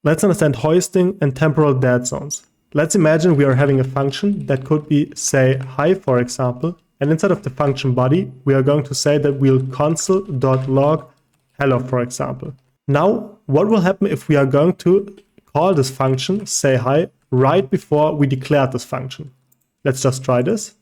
Let's understand hoisting and temporal dead zones. Let's imagine we are having a function that could be, say, hi, for example, and inside of the function body, we are going to say that we'll console.log hello, for example. Now, what will happen if we are going to call this function, say hi, right before we declare this function? Let's just try this.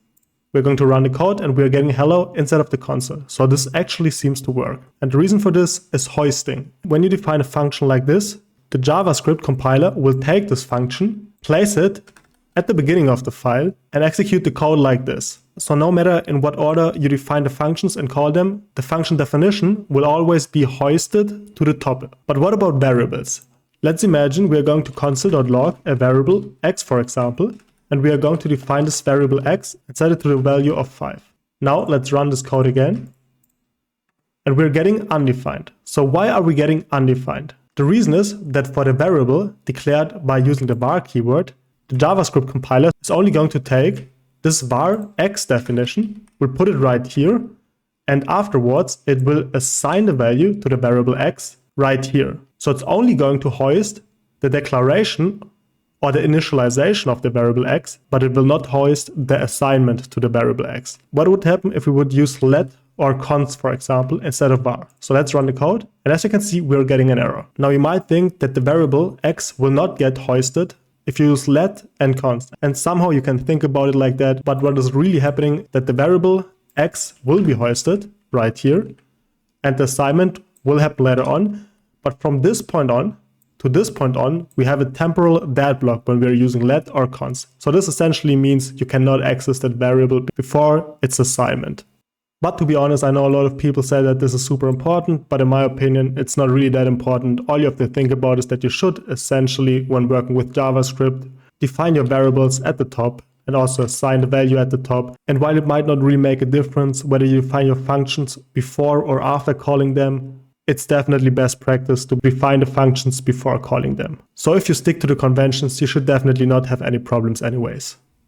We're going to run the code and we're getting hello instead of the console. So this actually seems to work. And the reason for this is hoisting. When you define a function like this, the JavaScript compiler will take this function, place it at the beginning of the file, and execute the code like this. So no matter in what order you define the functions and call them, the function definition will always be hoisted to the top. But what about variables? Let's imagine we're going to console.log a variable x, for example, and we are going to define this variable x and set it to the value of 5. Now let's run this code again. And we're getting undefined. So why are we getting undefined? The reason is that for the variable declared by using the var keyword, the JavaScript compiler is only going to take this var x definition, will put it right here, and afterwards it will assign the value to the variable x right here. So it's only going to hoist the declaration or the initialization of the variable x, but it will not hoist the assignment to the variable x. What would happen if we would use let or const, for example, instead of var? So let's run the code, and as you can see, we're getting an error. Now you might think that the variable x will not get hoisted if you use let and const, and somehow you can think about it like that, but what is really happening that the variable x will be hoisted right here, and the assignment will happen later on, but from this point on to this point on, we have a temporal dead block when we're using let or const. So this essentially means you cannot access that variable before its assignment. But to be honest, I know a lot of people say that this is super important, but in my opinion, it's not really that important. All you have to think about is that you should essentially, when working with JavaScript, define your variables at the top and also assign the value at the top. And while it might not really make a difference whether you define your functions before or after calling them, it's definitely best practice to define the functions before calling them. So if you stick to the conventions, you should definitely not have any problems anyways.